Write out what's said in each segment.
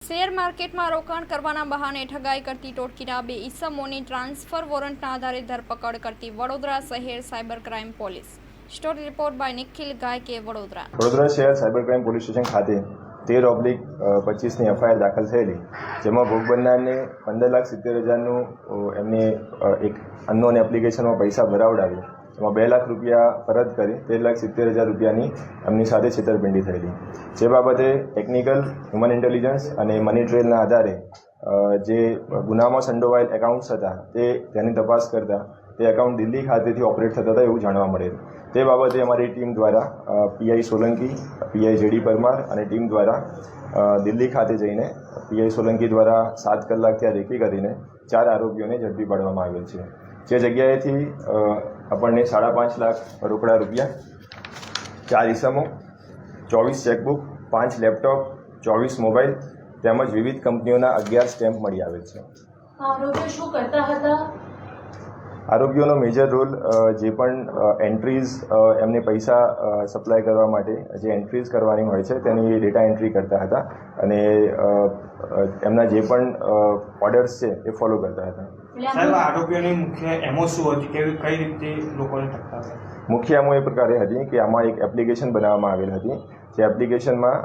Share માર્કેટમાં રોકાણ કરવાના બહાને ઠગાઈ કરતી ટોળકીના 2 ઈસમોની ટ્રાન્સફર વોરંટના આધારે ધરપકડ કરતી વડોદરા શહેર cyber crime police. Story report by Nikhil Gaike, Vadodara. Vadodara શહેર સાયબર ક્રાઇમ પોલીસ સ્ટેશન ખાતે 13/25ની એફઆઈઆર દાખલ થયેલી, જેમાં ભોગ બનનારને 15,70,000નું એમને એક અનનોન એપ્લિકેશનમાં પૈસા ભરાવડાવી, એમાં 2 લાખ રૂપિયા પરત કરી 13,70,000 રૂપિયાની એમની સાથે છેતરપિંડી થયેલી. જે બાબતે ટેકનિકલ, હ્યુમન ઇન્ટેલિજન્સ અને મની ટ્રેલના આધારે જે ગુનામાં સંડોવાયેલ એકાઉન્ટ્સ હતા તેની તપાસ કરતા તે એકાઉન્ટ દિલ્હી ખાતેથી ઓપરેટ થતા હતા એવું જાણવા મળેલ. તે બાબતે અમારી ટીમ દ્વારા PI Solanki, PI JD Parmar અને ટીમ દ્વારા દિલ્હી ખાતે જઈને પીઆઈ સોલંકી દ્વારા 7 કલાક ત્યાં રેકી કરીને 4 આરોપીઓને ઝડપી પાડવામાં આવેલ છે. જે જગ્યાએથી આપણને 5.5 લાખ રોકડા રૂપિયા, 4 ઈસમો, 24 ચેકબુક, 5 લેપટોપ, 24 મોબાઈલ તેમજ વિવિધ કંપનીઓના 11 સ્ટેમ્પ મળી આવેલ છે. આરોપીઓ શું કરતા હતા? આરોપીઓનો મેજર રોલ જે પણ એન્ટ્રીઝ એમને પૈસા સપ્લાય કરવા માટે જે એન્ટ્રીઝ કરવાની હોય છે તેની ડેટા એન્ટ્રી કરતા હતા અને એમના જે પણ ઓર્ડર્સ છે એ ફોલો કરતા હતા. સાહેબ, આરોપીઓની મુખ્ય એમો શું હતી, કઈ રીતે લોકોને ઠગતા હતા? મુખ્ય એમો એ પ્રકારે હતી કે આમાં એક એપ્લિકેશન બનાવવામાં આવેલ હતી. જે એપ્લિકેશનમાં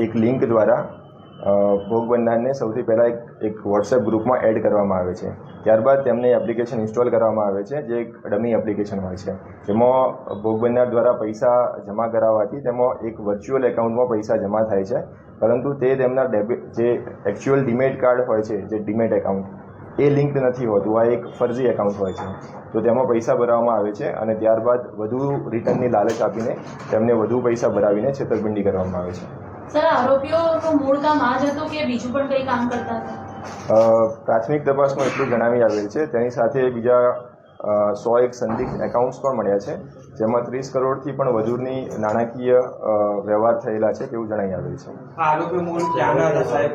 એક લિંક દ્વારા ભોગ બનનારને સૌથી પહેલાં એક વોટ્સએપ ગ્રુપમાં એડ કરવામાં આવે છે. ત્યારબાદ તેમને એપ્લિકેશન ઇન્સ્ટોલ કરવામાં આવે છે, જે એક ડમી એપ્લિકેશન હોય છે. જેમાં ભોગ બનનાર દ્વારા પૈસા જમા કરાવવાથી તેમાં એક વર્ચ્યુઅલ એકાઉન્ટમાં પૈસા જમા થાય છે, પરંતુ તે તેમના જે એકચ્યુઅલ ડીમેટ કાર્ડ હોય છે, જે ડીમેટ એકાઉન્ટ, એ લિંક નથી હોતું. આ એક ફરજી એકાઉન્ટ હોય છે. તો તેમાં પૈસા ભરાવવામાં આવે છે અને ત્યારબાદ વધુ રિટર્નની લાલચ આપીને તેમને વધુ પૈસા ભરાવીને છેતરપિંડી કરવામાં આવે છે. સર, આરોપીઓનું મૂળ કામ આ જ હતું કે બીજું પણ કંઈ કામ કરતા હતા? પ્રાથમિક તપાસમાં એટલું જણાવી આવેલ છે. તેની સાથે બીજા 101 સંદિગ્ધ એકાઉન્ટ્સ પણ મળ્યા છે, જેમાં 30 કરોડથી પણ વધુની નાણાકીય વ્યવહાર થયેલા છે તેવું જણાવી આવેલ છે. આરોપીઓ મૂળ ક્યાંના હતા સાહેબ?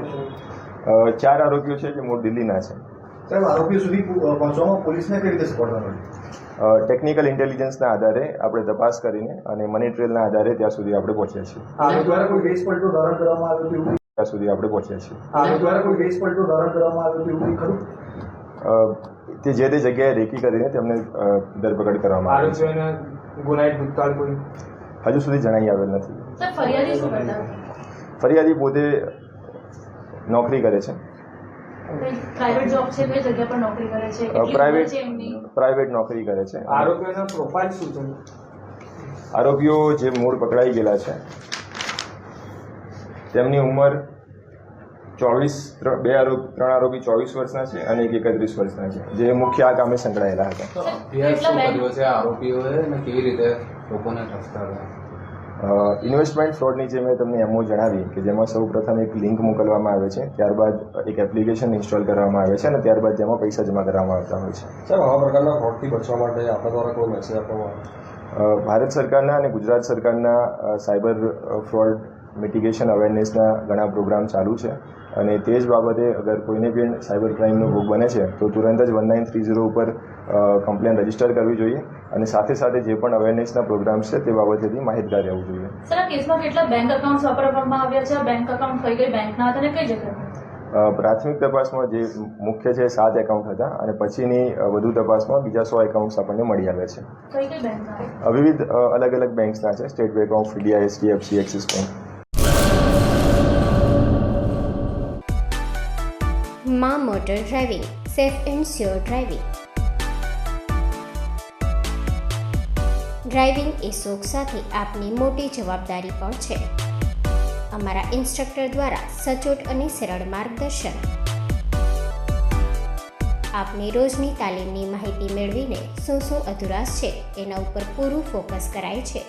4 આરોપીઓ છે જે મૂળ દિલ્હીના છે. સાહેબ, આરોપીઓ સુધી પહોંચવામાં પોલીસને કઈ રીતે સફળતા મળી? ટેકનિકલ ઇન્ટેલિજન્સના આધારે આપણે તપાસ કરીને અને મની ટ્રેલના આધારે ત્યાં સુધી આપણે પહોંચ્યા છીએ. દ્વારા કોઈ કેસ પલટો ધારણ કરવામાં આવ્યો તેવું ત્યાં સુધી આપણે પહોંચ્યા છીએ. દ્વારા કોઈ કેસ પલટો ધારણ કરવામાં આવ્યો તેવું ખરું? તે જે તે જગ્યાએ રેકી કરીને તેમને ધરપકડ કરવામાં આવી છે. આરોપીઓને ગુનાહિત ભૂતકાળ કોઈ હજુ સુધી જણાવી આવેલ નથી. સર, ફરિયાદી શું કરતા? ફરિયાદી પોતે નોકરી કરે છે. પ્રાઇવેટ જોબ છે, કઈ જગ્યા પર નોકરી કરે છે? પ્રાઇવેટ નોકરી કરે છે. આરોપીઓનો પ્રોફાઇલ શું છે? આરોપીઓ જે મૂળ પકડાઈ ગયેલા છે તેમની ઉંમર 3 આરોપી 24 વર્ષના છે અને એક 31 વર્ષના છે, જે મુખ્ય આ કામે સંકળાયેલા હતા. આરોપીઓએ કેવી રીતે લોકોને ઠગતા હતા? ઇન્વેસ્ટમેન્ટ ફ્રોડની જે મેં તમને એમઓ જણાવી કે જેમાં સૌ પ્રથમ એક લિંક મોકલવામાં આવે છે, ત્યારબાદ એક એપ્લિકેશન ઇન્સ્ટોલ કરવામાં આવે છે અને ત્યારબાદ તેમાં પૈસા જમા કરવામાં આવતા હોય છે. સાહેબ, આવા પ્રકારના ફ્રોડથી બચવા માટે આપણા દ્વારા કોઈ મેસેજ આપવામાં આવે? ભારત સરકારના અને ગુજરાત સરકારના સાયબર ફ્રોડ મિટિગેશન અવેરનેસના ઘણા પ્રોગ્રામ ચાલુ છે અને તે જ બાબતે અગર કોઈને પણ સાયબર ક્રાઇમનો ભોગ બને છે તો તુરંત જ 1930 ઉપર કમ્પ્લેન રજીસ્ટર કરવી જોઈએ અને સાથે સાથે જે પણ અવેરનેસના પ્રોગ્રામ્સ છે તે બાબતેથી માહિતગાર રહેવું જોઈએ. સર, આ કેસમાં કેટલા બેંક એકાઉન્ટ વાપરવામાં આવ્યા છે? બેંક એકાઉન્ટ કઈ બેંકના હતા અને કઈ જગ્યાએ? પ્રાથમિક તપાસમાં જે મુખ્ય છે 7 એકાઉન્ટ હતા અને પછીની વધુ તપાસમાં બીજા 100 એકાઉન્ટ્સ આપણને મળી આવ્યા છે. કઈ બેંકના? વિવિધ અલગ અલગ બેંક્સના છે. State Bank of India, HDFC, Axis Bank. માં motor driving, safe and sure driving. Driving એ શોખ સાથે આપની મોટી જવાબદારી પણ છે. અમારા ઇન્સ્ટ્રક્ટર દ્વારા સચોટ અને સરળ માર્ગદર્શન. આપની રોજની તાલીમની માહિતી મેળવીને શું અધુરાશ છે એના ઉપર પૂરું ફોકસ કરાય છે.